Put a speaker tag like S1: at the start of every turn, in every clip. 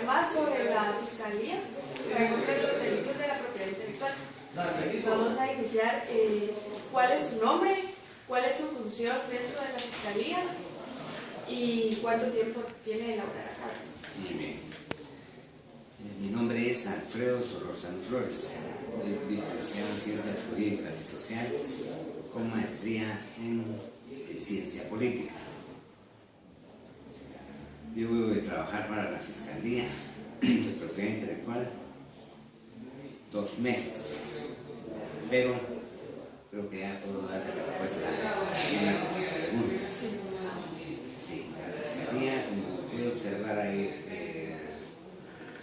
S1: más sobre la Fiscalía contra los delitos de la propiedad intelectual. Vamos a iniciar. ¿Cuál es su nombre? ¿Cuál es su función dentro de la Fiscalía? ¿Y cuánto tiempo tiene de laborar acá?
S2: Muy bien. Mi nombre es Alfredo Solorzano Flores. Soy licenciado en Ciencias Jurídicas y Sociales con maestría en Ciencia Política. Yo voy a trabajar para la Fiscalía de Propiedad Intelectual 2 meses, pero creo que ya puedo dar la respuesta a una de esas preguntas. Sí, la Fiscalía, como puede observar ahí,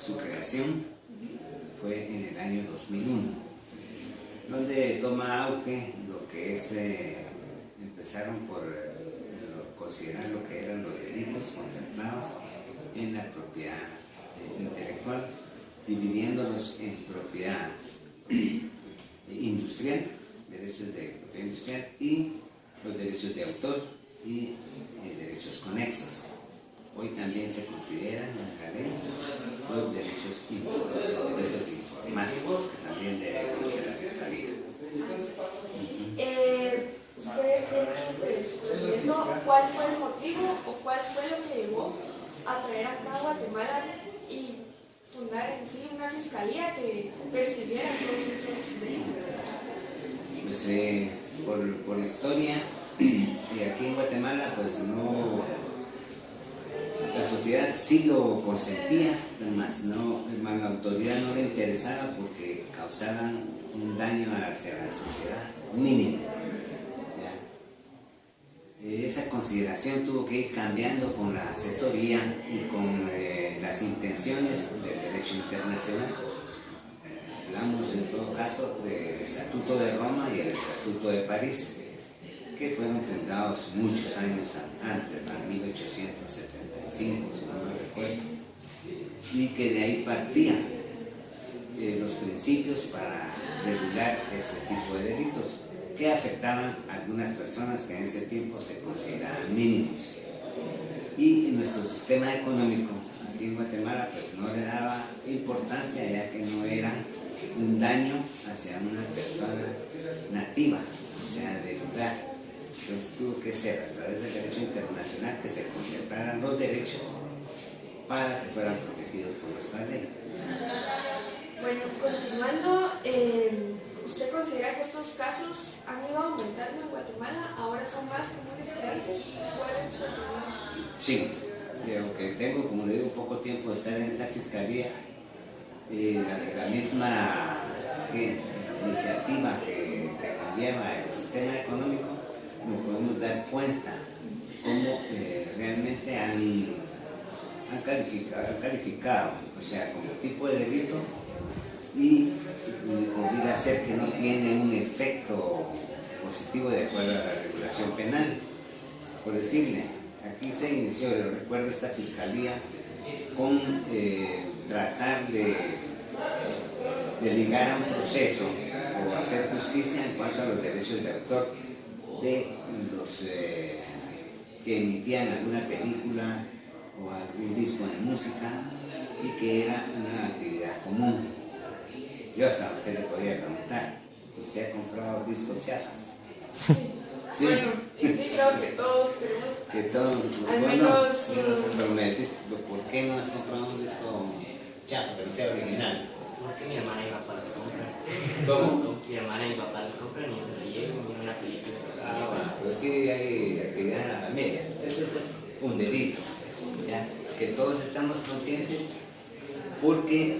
S2: su creación fue en el año 2001, donde toma auge lo que es, empezaron por considerar lo que eran los delitos contemplados en la propiedad intelectual, dividiéndolos en propiedad industrial, derechos de propiedad industrial, y los derechos de autor y derechos conexos. Hoy también se consideran en la ley los derechos informáticos, que también debe conocer la Fiscalía.
S1: ¿Usted tiene desconocimiento cuál fue el motivo o cuál fue lo que llevó a traer acá a Guatemala y fundar en sí una fiscalía que persiguiera todos esos delitos?
S2: Pues por historia, aquí en Guatemala, pues no, la sociedad sí lo consentía, mas la autoridad no le interesaba porque causaban un daño hacia la sociedad mínimo. Esa consideración tuvo que ir cambiando con la asesoría y con las intenciones del derecho internacional. Hablamos en todo caso del Estatuto de Roma y el Estatuto de París, que fueron fundados muchos años antes, en 1875, si no me recuerdo, y que de ahí partían los principios para regular este tipo de delitos, que afectaban a algunas personas que en ese tiempo se consideraban mínimos. Y en nuestro sistema económico, aquí en Guatemala, pues no le daba importancia, ya que no era un daño hacia una persona nativa, o sea, del lugar. Entonces tuvo que ser a través del derecho internacional que se contemplaran los derechos para que fueran protegidos por nuestra ley.
S1: Bueno, continuando, ¿usted considera que estos casos han ido aumentando en Guatemala? ¿Ahora son más comunes que antes? ¿Cuál es su opinión?
S2: Sí, aunque tengo, como le digo, poco tiempo de estar en esta fiscalía, la misma iniciativa que conlleva el sistema económico, nos podemos dar cuenta cómo realmente han calificado, o sea, como tipo de delito, y podría ser que no tiene un efecto positivo de acuerdo a la regulación penal. Por decirle, aquí se inició, recuerdo, esta fiscalía con tratar de ligar a un proceso o hacer justicia en cuanto a los derechos de autor de los que emitían alguna película o algún disco de música y que era una actividad común. Yo hasta usted le podría preguntar, ¿usted ha comprado discos chafas?
S1: Sí. Bueno, sí, creo que todos tenemos.
S2: Que todos,
S1: al
S2: bueno,
S1: menos.
S2: Pero me decís, ¿por qué no has comprado un disco chafa, que no sea original?
S3: Porque mi hermana y mi papá los compran.
S2: ¿Cómo?
S3: Mi hermana y mi papá los compran y yo se lo llevo y miro una película.
S2: Bueno, pero sí hay actividad en la familia. Eso es un delito, ¿ya? Que todos estamos conscientes, porque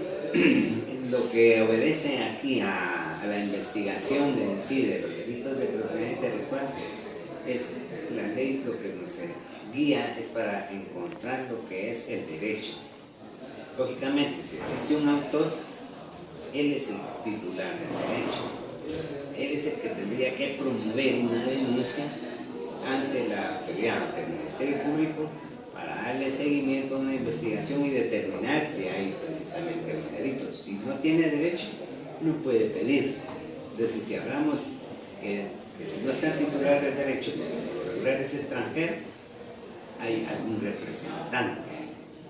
S2: lo que obedece aquí a la investigación en sí de los delitos de propiedad intelectual es la ley. Lo que nos guía es para encontrar lo que es el derecho. Lógicamente, si existe un autor, él es el titular del derecho, él es el que tendría que promover una denuncia ante la autoridad, ante el Ministerio Público, para darle seguimiento a una investigación y determinar si hay precisamente los delitos. Si no tiene derecho, no puede pedir. Entonces, si hablamos que si no está el titular del derecho, porque por lo regular es extranjero, hay algún representante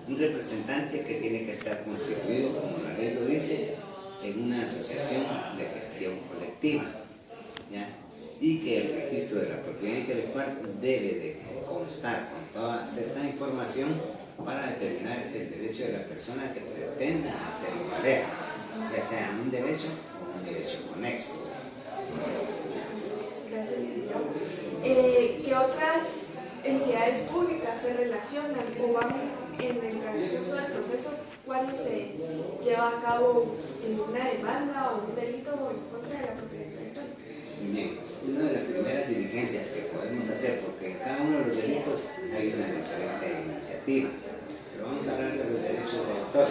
S2: Un representante que tiene que estar constituido, como la ley lo dice, en una asociación de gestión colectiva, ¿ya? Y que el registro de la propiedad intelectual debe de constar con toda esta información para determinar el derecho de la persona que pretenda hacerlo valer, ya sea un derecho o un derecho conexo.
S1: Gracias, licenciado. ¿Qué otras entidades públicas se relacionan o van en el transcurso del proceso cuando se lleva a cabo una demanda o un delito en contra de la propiedad intelectual?
S2: Bien, una de las primeras diligencias que podemos hacer, porque en cada uno de los delitos hay una diferente iniciativa, pero vamos a hablar de los derechos de autor.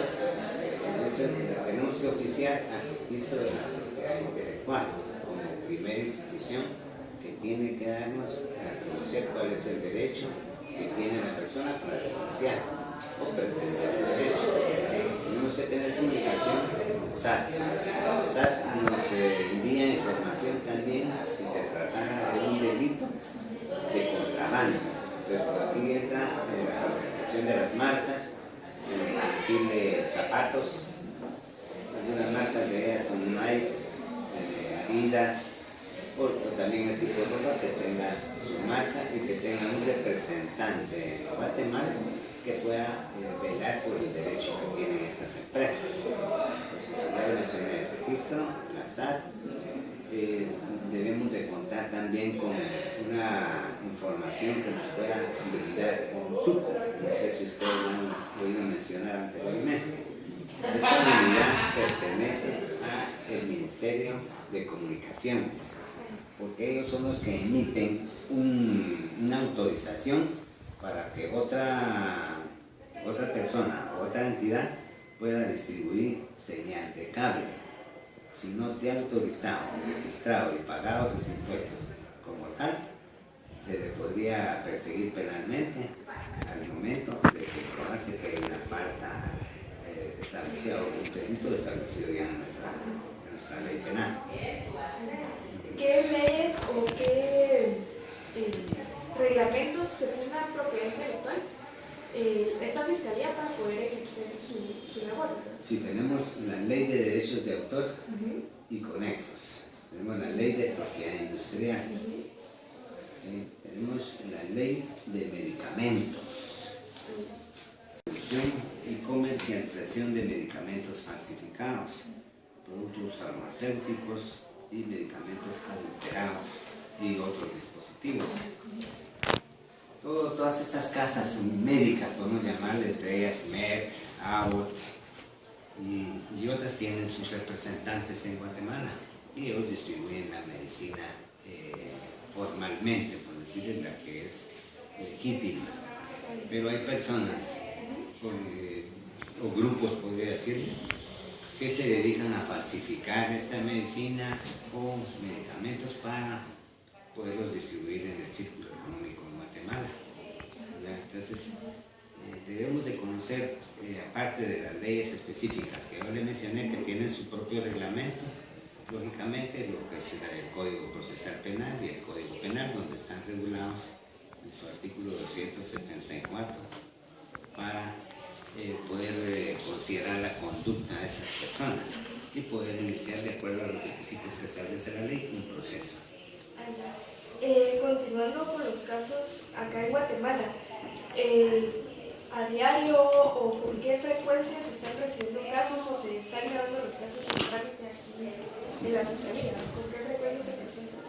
S2: Entonces, tenemos que oficiar al registro de la propiedad intelectual como primera institución que tiene que darnos a conocer cuál es el derecho que tiene la persona para denunciar o pretender el derecho. Tenemos que tener comunicación con SAT. SAT nos envía información también si se tratara de un delito de contrabando. Entonces, por aquí entra la falsificación de las marcas, decirle zapatos. Algunas marcas de ellas son Nike, Adidas, o también el tipo de ropa que tenga su marca y que tenga un representante en Guatemala que pueda velar por el derecho que tienen estas empresas. Entonces, ya lo mencioné el registro, la SAT, debemos de contar también con una información que nos pueda brindar un SUCO. No sé si ustedes lo han oído mencionar anteriormente. Esta unidad pertenece al Ministerio de Comunicaciones, porque ellos son los que emiten una autorización para que otra persona o otra entidad pueda distribuir señal de cable. Si no te ha autorizado, registrado y pagado sus impuestos como tal, se le podría perseguir penalmente al momento de que probarse que hay una falta establecida o un delito establecido ya en nuestra ley penal.
S1: ¿Qué leyes o qué reglamentos se fundan propiedad intelectual esta fiscalía para poder ejercer su labor?
S2: Sí, tenemos la ley de derechos de autor y conexos. Tenemos la ley de propiedad industrial. Tenemos la ley de medicamentos. Producción y comercialización de medicamentos falsificados, productos farmacéuticos y medicamentos adulterados y otros dispositivos. Todas estas casas médicas, podemos llamarle, entre ellas Merck, Abbott y otras, tienen sus representantes en Guatemala y ellos distribuyen la medicina formalmente, por decirle, la que es legítima. Pero hay personas o grupos, podría decir, que se dedican a falsificar esta medicina o medicamentos para poderlos distribuir en el círculo económico en Guatemala. Entonces, debemos de conocer, aparte de las leyes específicas que yo le mencioné, que tienen su propio reglamento, lógicamente lo que es el Código Procesal Penal y el Código Penal, donde están regulados en su artículo 274 para poder considerar la conducta de esas personas y poder iniciar, de acuerdo a los requisitos que establece la ley, un proceso.
S1: Continuando con los casos acá en Guatemala, ¿a diario o con qué frecuencia se están recibiendo casos o se están llevando los casos en trámite aquí en la fiscalía? ¿Con qué frecuencia se presentan?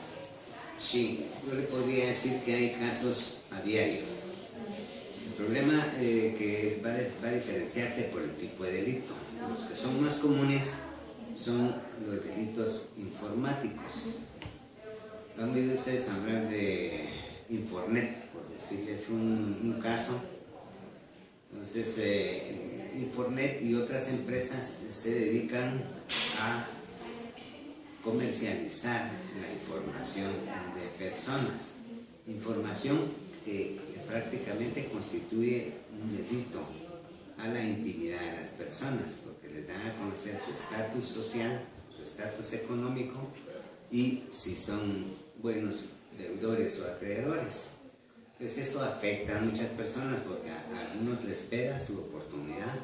S2: Sí, yo le podría decir que hay casos a diario. El problema que va a diferenciarse por el tipo de delito. Los que son más comunes son los delitos informáticos. Han oído ustedes hablar de Infornet, por decirles un caso. Entonces, Infornet y otras empresas se dedican a comercializar la información de personas. Información que prácticamente constituye un delito a la intimidad de las personas, porque les dan a conocer su estatus social, su estatus económico y si son buenos deudores o acreedores. Pues esto afecta a muchas personas porque a algunos les pega su oportunidad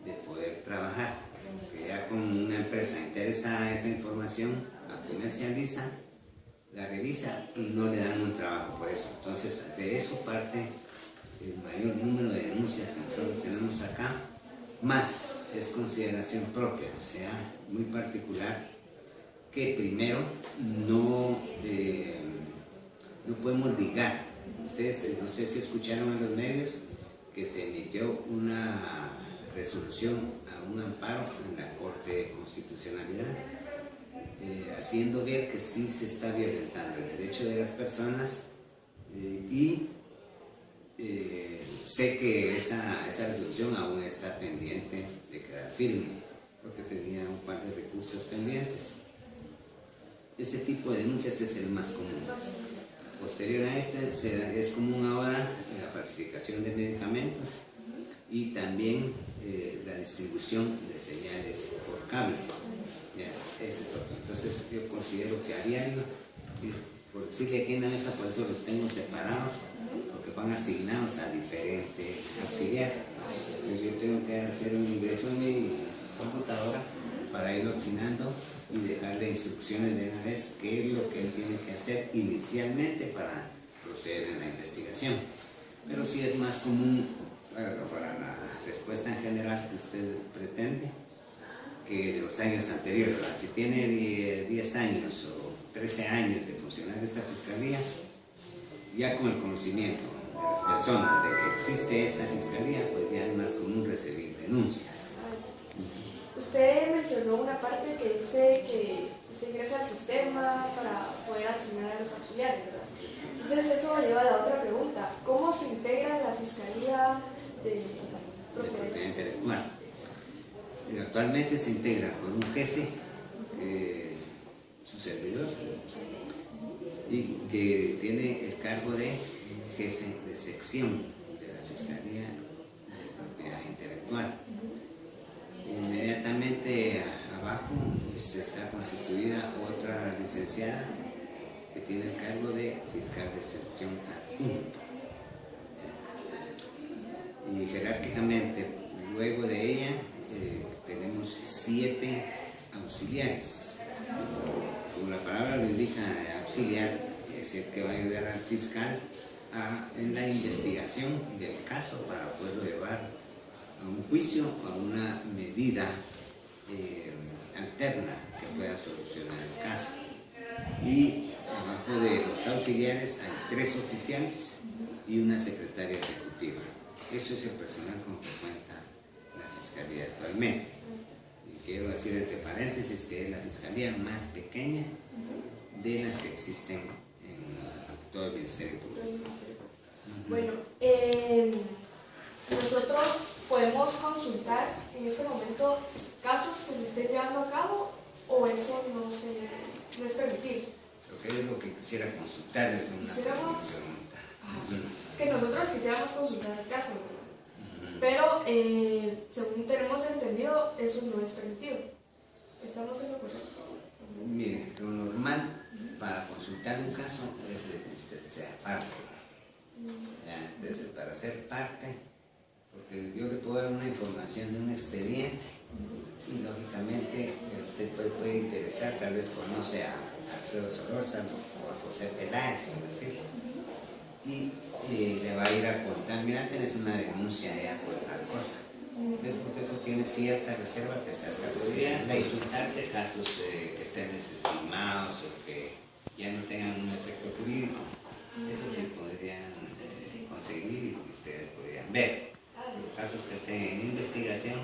S2: de poder trabajar. Que ya con una empresa interesa esa información, la comercializa, la revisa y no le dan un trabajo por eso. Entonces, de eso parte el mayor número de denuncias que nosotros tenemos acá, más es consideración propia, o sea, muy particular, que primero no podemos ligar. Ustedes, no sé si escucharon en los medios que se emitió una resolución a un amparo en la Corte de Constitucionalidad, haciendo ver que sí se está violentando el derecho de las personas y sé que esa resolución aún está pendiente de quedar firme, porque tenía un par de recursos pendientes. Ese tipo de denuncias es el más común. Posterior a este, es común ahora la falsificación de medicamentos y también la distribución de señales por cable. Ya, ese es otro. Entonces yo considero que a diario, por decirle aquí en la mesa, por eso los tengo separados, porque van asignados a diferente auxiliar. Entonces yo tengo que hacer un ingreso en mi computadora para irlo asignando y dejarle instrucciones de una vez qué es lo que él tiene que hacer inicialmente para proceder en la investigación. Pero sí es más común, para la respuesta en general que usted pretende, que los años anteriores. Si tiene 10 años o 13 años de funcionar esta fiscalía, ya con el conocimiento de las personas de que existe esta fiscalía, pues ya es más común recibir denuncias.
S1: Usted mencionó una parte que dice que usted ingresa al sistema para poder asignar a los auxiliares, ¿verdad? Entonces eso me lleva a la otra pregunta. ¿Cómo se integra la Fiscalía de Propiedad
S2: Intelectual? Actualmente se integra por un jefe, su servidor, y que tiene el cargo de jefe de sección de la Fiscalía de Propiedad Intelectual. Inmediatamente abajo está constituida otra licenciada que tiene el cargo de fiscal de sección adjunto. Y jerárquicamente, luego de ella, tenemos 7 auxiliares. Como la palabra lo indica, auxiliar, es el que va a ayudar al fiscal en la investigación del caso para poderlo llevar a un juicio o a una medida alterna que pueda solucionar el caso. Y abajo de los auxiliares hay 3 oficiales y una secretaria ejecutiva. Eso es el personal con que cuenta la Fiscalía actualmente. Y quiero decir entre paréntesis que es la Fiscalía más pequeña de las que existen en todo el Ministerio Público.
S1: Bueno, nosotros podemos consultar en este momento casos que se estén llevando a cabo o eso no es permitido.
S2: Lo que quisiera consultar es una pregunta.
S1: Es que nosotros quisiéramos consultar el caso, pero según tenemos entendido, eso no es permitido. ¿Estamos en lo correcto?
S2: Mire, lo normal para consultar un caso es que usted sea parte. Entonces, para ser parte, porque yo le puedo dar una información de un expediente y lógicamente usted puede interesar, tal vez conoce a Alfredo Solórzano o a José Peláez, por decirlo, y le va a ir a contar, mira, tenés una denuncia ya por tal cosa. Después de eso tiene cierta reserva que se hace. Podrían consultarse casos que estén desestimados o que ya no tengan un efecto jurídico. Eso se podrían conseguir y ustedes podrían ver. Los casos que estén en investigación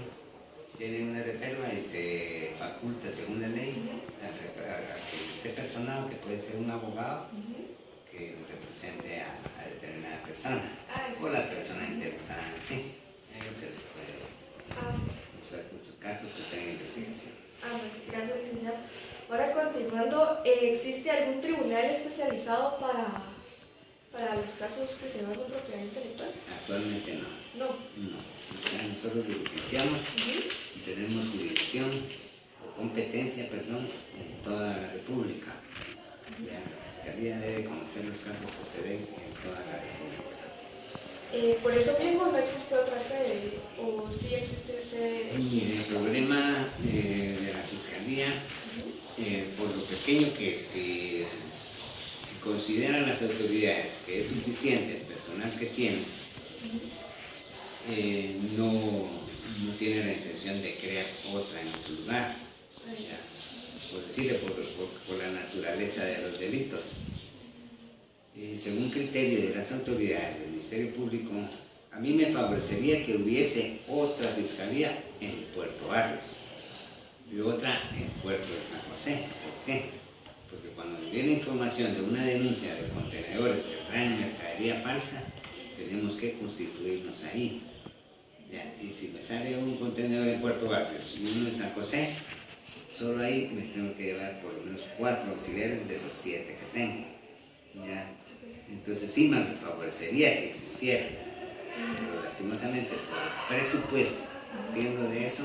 S2: tienen una reserva y se faculta según la ley a que esté personado, que puede ser un abogado, que represente a determinada persona o la persona interesada en sí. A ellos se les puede mostrar muchos casos que estén en investigación.
S1: Gracias, licenciado. Ahora continuando, ¿existe algún tribunal especializado para los casos que se van de propiedad intelectual?
S2: Actualmente no.
S1: No.
S2: Nosotros jurisdiccionamos y tenemos jurisdicción o competencia, en toda la República. Ya, Fiscalía debe conocer los casos que se den en toda la República.
S1: Por eso mismo no existe otra sede, o sí existe sede.
S2: Y el problema de la Fiscalía, por lo pequeño que es, si consideran las autoridades que es suficiente el personal que tienen, no tiene la intención de crear otra en otro lugar, ya, por decirle, por la naturaleza de los delitos. Según criterio de las autoridades del Ministerio Público, a mí me favorecería que hubiese otra fiscalía en Puerto Barrios y otra en Puerto de San José. ¿Por qué? Porque cuando nos viene información de una denuncia de contenedores que traen mercadería falsa, tenemos que constituirnos ahí. Ya, y si me sale un contenedor en Puerto Barrios y uno en San José, solo ahí me tengo que llevar por lo menos 4 auxiliares de los 7 que tengo. Ya. Entonces sí me favorecería que existiera, pero lastimosamente por presupuesto, partiendo de eso,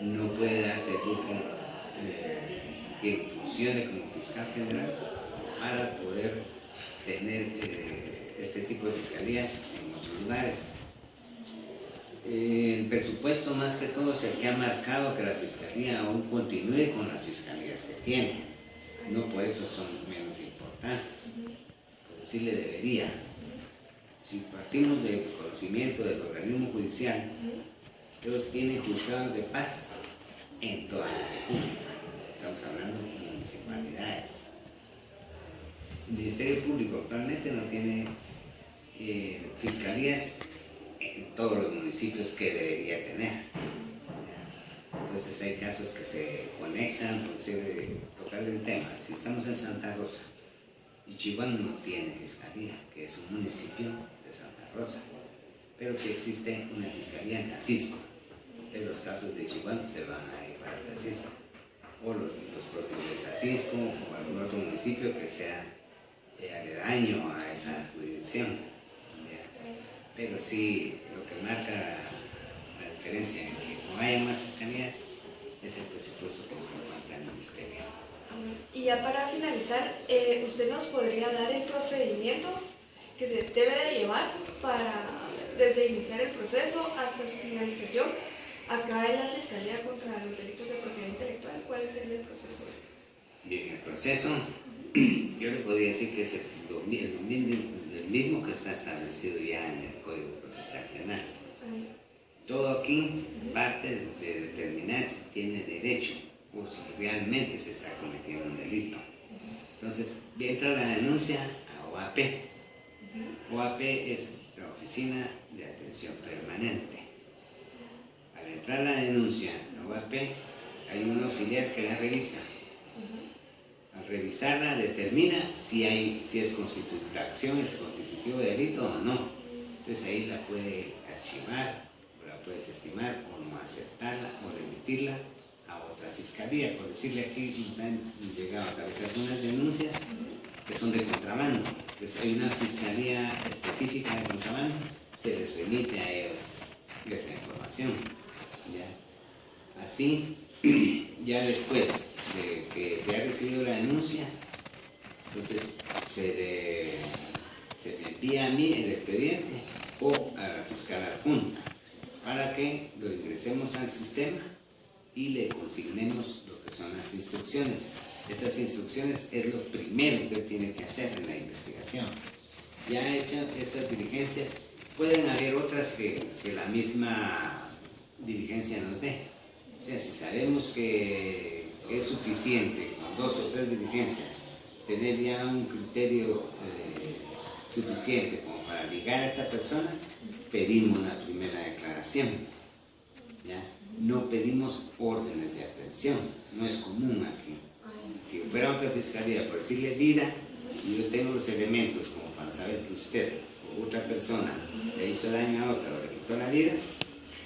S2: no puede darse el lujo que funcione como fiscal general para poder tener este tipo de fiscalías en otros lugares. El presupuesto más que todo es el que ha marcado que la fiscalía aún continúe con las fiscalías que tiene, no por eso son menos importantes. Sí le debería. Si partimos del conocimiento del organismo judicial, ellos tienen juzgados de paz en toda la República. Estamos hablando de municipalidades. El Ministerio Público actualmente no tiene fiscalías en todos los municipios que debería tener. Entonces hay casos que se conexan, por decir, tocarle un tema. Si estamos en Santa Rosa, y Chihuahua no tiene fiscalía, que es un municipio de Santa Rosa, pero sí existe una fiscalía en Tacisco. En los casos de Chihuahua se van a ir para Tacisco, o los propios de Tacisco, o algún otro municipio que sea aledaño a esa jurisdicción. ¿Ya? Pero sí, lo que marca la diferencia en que no haya más fiscalías es el presupuesto que nos falta el ministerio.
S1: Y ya para finalizar, ¿usted nos podría dar el procedimiento que se debe de llevar desde iniciar el proceso hasta su finalización acá en la Fiscalía contra los Delitos de Propiedad Intelectual? ¿Cuál es el proceso?
S2: Bien, el proceso, yo le podría decir que es el mismo que está establecido ya en el Código Procesal Penal. Todo aquí parte de determinar si tiene derecho o si realmente se está cometiendo un delito. Entonces, entra la denuncia a OAP. OAP es la Oficina de Atención Permanente. Al entrar la denuncia a OAP, hay un auxiliar que la revisa. Al revisarla, determina si la acción es constitutiva de delito o no. Entonces ahí la puede archivar, o la puede desestimar, o no aceptarla, o remitirla a otra fiscalía. Por decirle, aquí nos han llegado a través de algunas denuncias que son de contrabando. Entonces hay una fiscalía específica de contrabando, se les remite a ellos esa información. ¿Ya? Así, ya después de que se ha recibido la denuncia, entonces se me envía a mí el expediente o a la fiscal adjunta para que lo ingresemos al sistema y le consignemos lo que son las instrucciones. Estas instrucciones es lo primero que tiene que hacer en la investigación. Ya hechas estas diligencias, pueden haber otras que la misma diligencia nos dé. O sea, si sabemos que es suficiente con 2 o 3 diligencias tener ya un criterio suficiente como para ligar a esta persona, pedimos la primera declaración. ¿Ya? No pedimos órdenes de aprehensión, no es común aquí. Si fuera otra fiscalía, por decirle vida, y yo tengo los elementos como para saber que usted o otra persona le hizo daño a otra o le quitó la vida,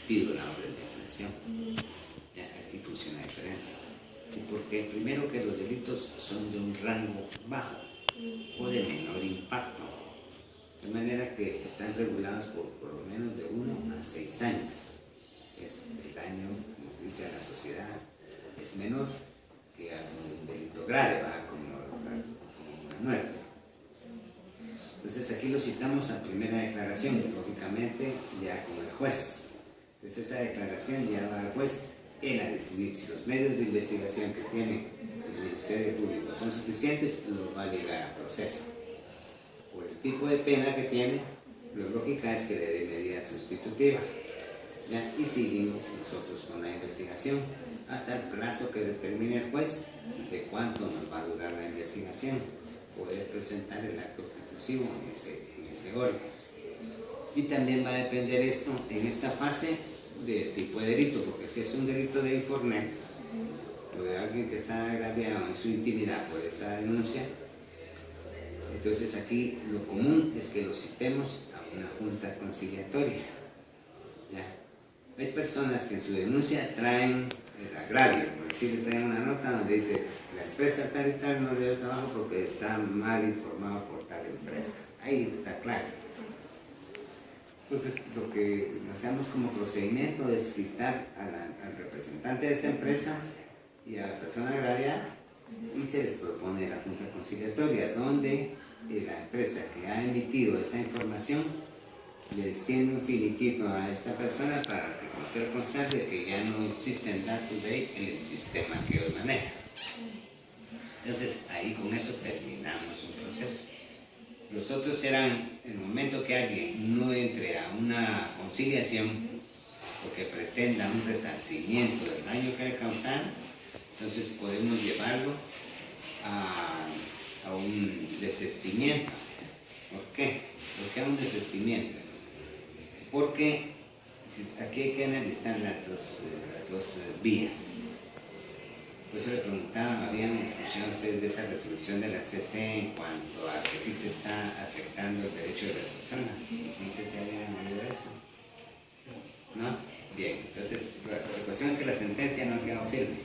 S2: pido la orden de aprehensión. Ya, aquí funciona diferente. Y porque primero que los delitos son de un rango bajo o de menor impacto, de manera que están regulados por lo menos de 1 a 6 años. Es el daño, como dice a la sociedad, es menor que un delito grave, como la muerte. aquí lo citamos a primera declaración, lógicamente ya con el juez. Entonces esa declaración ya va al juez, él a decidir si los medios de investigación que tiene el Ministerio Público son suficientes, los va a llegar a proceso. Por el tipo de pena que tiene, lo lógica es que le dé medida sustitutiva. ¿Ya? Y seguimos nosotros con la investigación hasta el plazo que determine el juez de cuánto nos va a durar la investigación, poder presentar el acto conclusivo en ese orden. Y también va a depender esto en esta fase de tipo de delito, porque si es un delito de informe o de alguien que está agraviado en su intimidad por esa denuncia, entonces aquí lo común es que lo citemos a una junta conciliatoria. ¿Ya? Hay personas que en su denuncia traen el agravio, por decir, traen una nota donde dice la empresa tal y tal no le dio trabajo porque está mal informado por tal empresa. Ahí está claro. Entonces, lo que hacemos como procedimiento es citar al representante de esta empresa y a la persona agraviada y se les propone la junta conciliatoria, donde la empresa que ha emitido esa información le extiende un finiquito a esta persona para hacer constar de que ya no existen datos de él en el sistema que hoy maneja. Entonces, ahí con eso terminamos un proceso. Los otros serán, en el momento que alguien no entre a una conciliación o que pretenda un resarcimiento del daño que le causaron, entonces podemos llevarlo a un desistimiento. ¿Por qué? ¿Por qué a un desistimiento? Porque aquí hay que analizar las dos vías. Por eso le preguntaba, ¿habían escuchado ustedes de esa resolución de la CC en cuanto a que sí se está afectando el derecho de las personas? No sé si habían oído eso. ¿No? Bien, entonces la cuestión es que la sentencia no ha quedado firme.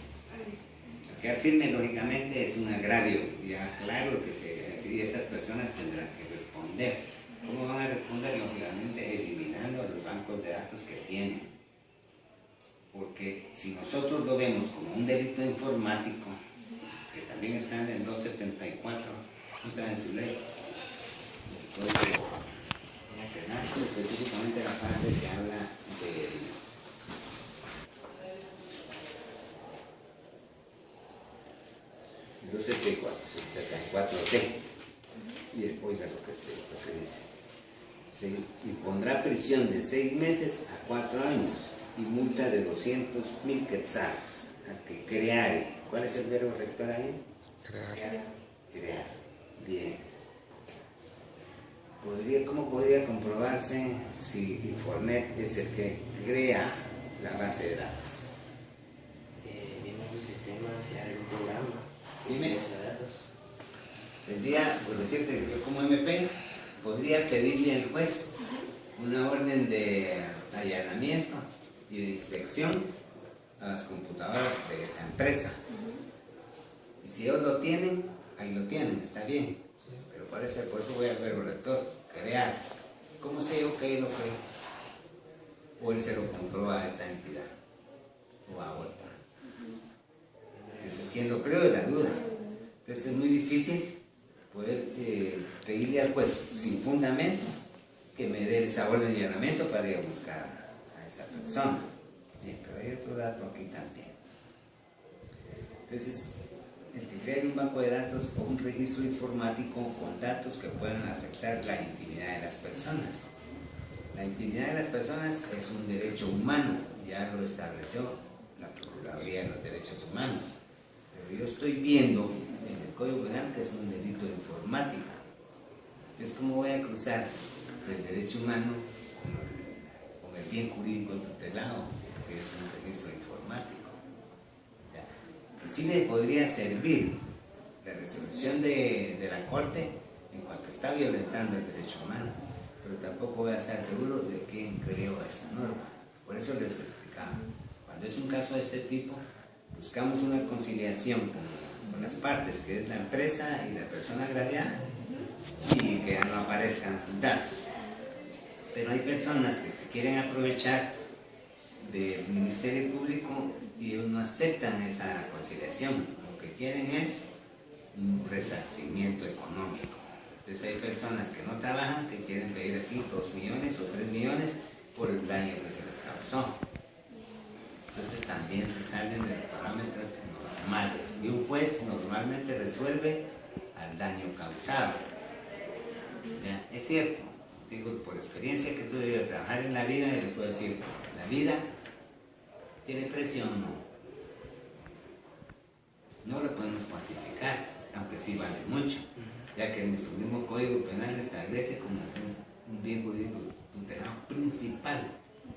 S2: Al quedar firme, lógicamente, es un agravio ya claro y estas personas tendrán que responder. ¿Cómo van a responder? Lógicamente, eliminando los bancos de datos que tienen. Porque si nosotros lo vemos como un delito informático, que también está en el 274, está en su ley, el Código Penal, específicamente la parte que habla del 274D, y después de lo que dice. Se impondrá prisión de 6 meses a 4 años y multa de 200.000 quetzales al que creare. ¿Cuál es el verbo rector ahí? Crear. Bien. ¿Cómo podría comprobarse si Infornet es el que crea la base de datos?
S3: Viendo su sistema, si hay un programa
S2: Dime.
S3: de base de datos.
S2: Tendría, por decirte que yo como MP, podría pedirle al juez una orden de allanamiento y de inspección a las computadoras de esa empresa. Y si ellos lo tienen, ahí lo tienen, está bien. Pero por eso voy al verbo rector, crear. ¿Cómo sé yo que él lo cree? O él se lo comprueba a esta entidad o a otra. Entonces, ¿quién lo creó? Es la duda. Entonces es muy difícil poder pedirle al juez sin fundamento que me dé esa orden de allanamiento para ir a buscar a esa persona. Bien, pero hay otro dato aquí también. Entonces, el que crea un banco de datos o un registro informático con datos que puedan afectar la intimidad de las personas. La intimidad de las personas es un derecho humano, ya lo estableció la Procuraduría de los Derechos Humanos. Pero yo estoy viendo en el Código Penal que es un delito informático. Entonces, ¿cómo voy a cruzar el derecho humano con el bien jurídico tutelado, que es un registro informático? ¿Ya? Y sí me podría servir la resolución de la Corte en cuanto está violentando el derecho humano, pero tampoco voy a estar seguro de quién creó esa norma. Por eso les explicaba, cuando es un caso de este tipo, buscamos una conciliación con las partes, que es la empresa y la persona agraviada, y que no aparezcan sus datos. Pero hay personas que se quieren aprovechar del Ministerio Público y ellos no aceptan esa conciliación. Lo que quieren es un resarcimiento económico. Entonces hay personas que no trabajan, que quieren pedir aquí 2 millones o 3 millones por el daño que se les causó. Entonces también se salen de los parámetros normales. Y un juez normalmente resuelve al daño causado. ¿Ya? Es cierto, digo por experiencia que tú debes trabajar en la vida y les puedo decir, la vida tiene precio o no. No lo podemos cuantificar, aunque sí vale mucho, ya que nuestro mismo Código Penal establece como un bien jurídico tutelado principal.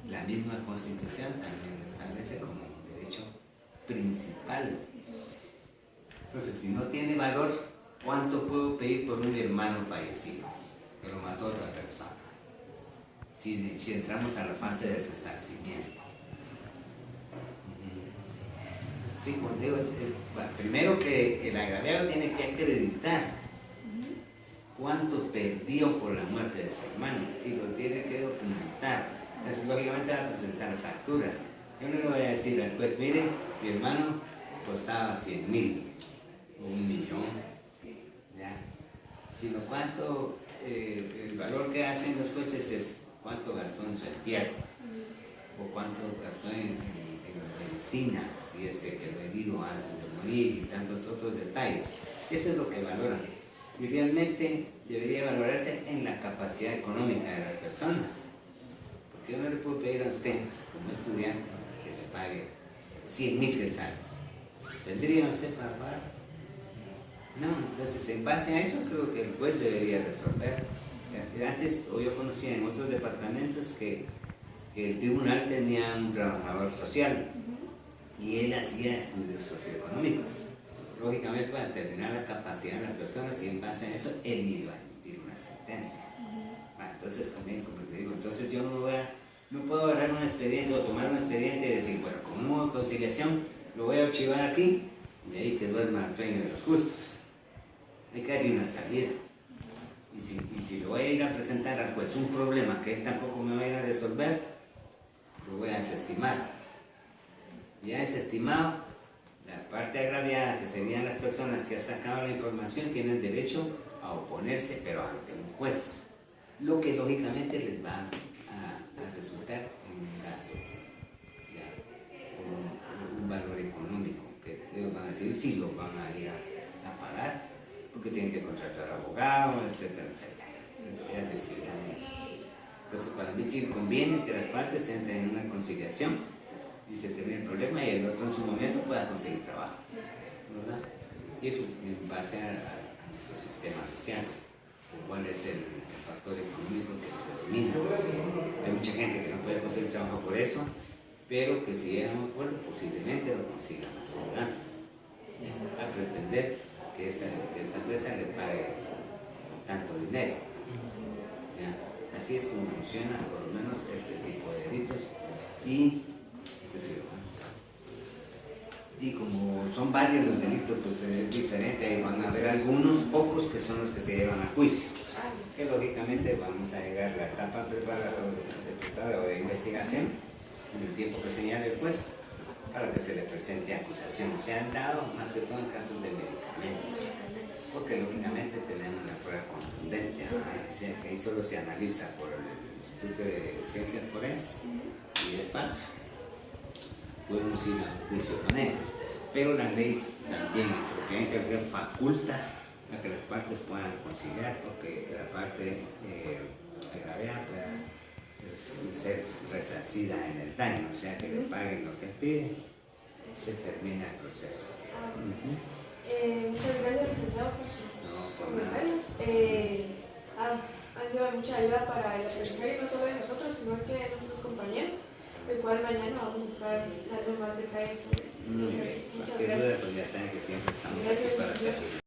S2: La misma Constitución también lo establece como un derecho principal. Entonces, si no tiene valor, ¿cuánto puedo pedir por un hermano fallecido que lo mató otra persona? Si entramos a la fase del resarcimiento. Sí, como digo, bueno, primero que el agraviado tiene que acreditar cuánto perdió por la muerte de su hermano y lo tiene que documentar. Entonces, lógicamente va a presentar facturas. Yo no le voy a decir al juez, mire, mi hermano costaba 100.000 o 1.000.000, ¿ya? Sino cuánto, el valor que hacen los jueces es cuánto gastó en su entierro o cuánto gastó en medicina, si es que quedó herido antes de morir y tantos otros detalles. Eso es lo que valoran. Idealmente debería valorarse en la capacidad económica de las personas. Porque yo no le puedo pedir a usted, como estudiante, que le pague 100.000 quetzales. ¿Tendría usted para pagar? No, entonces en base a eso creo que el juez debería resolver. Antes, o yo conocía en otros departamentos que el tribunal tenía un trabajador social y él hacía estudios socioeconómicos, lógicamente para determinar la capacidad de las personas y en base a eso él iba a emitir una sentencia. Entonces también, como te digo, entonces yo no puedo agarrar un expediente o tomar un expediente y decir, bueno, como no hubo conciliación, lo voy a archivar aquí y ahí que duerma el sueño de los justos. Hay que darle una salida. Y si lo voy a ir a presentar al juez un problema que él tampoco me va a ir a resolver, lo voy a desestimar. Ya desestimado, la parte agraviada, que serían las personas que han sacado la información, tienen derecho a oponerse, pero ante un juez, lo que lógicamente les va a resultar en un gasto, ya, un valor económico, que ellos van a decir si lo van a ir a pagar, porque tienen que contratar abogado, etcétera, etcétera. Entonces, para mí sí conviene que las partes entren en una conciliación y se termine el problema y el otro en su momento pueda conseguir trabajo, ¿verdad? Y eso en base a nuestro sistema social, cuál es el factor económico que predomina. Hay mucha gente que no puede conseguir trabajo por eso, pero que si llegan a un acuerdo posiblemente lo consigan más adelante. A pretender que esta empresa le pague tanto dinero. ¿Ya? Así es como funciona por lo menos este tipo de delitos y como son varios los delitos, pues es diferente. Van a haber algunos pocos que son los que se llevan a juicio, que lógicamente vamos a llegar a la etapa preparada o de investigación en el tiempo que señale el juez para que se le presente acusación. Se han dado más que todo en casos de medicamentos, porque lógicamente tenemos una prueba contundente, que ahí solo se analiza por el Instituto de Ciencias Forenses y es falso. Podemos ir a juicio con él, pero la ley también, porque hay que faculta a que las partes puedan conciliar, porque la parte agraviada pueda ser resarcida en el daño, o sea que le paguen lo que piden, se termina el proceso.
S1: Muchas gracias, licenciado, por sus comentarios. Han sido de mucha ayuda para el aprendizaje, no solo de nosotros, sino que de nuestros compañeros, el cual mañana vamos a estar dando más detalles sobre.
S2: Muy bien, cualquier duda, pues ya saben que siempre estamos aquí para servir.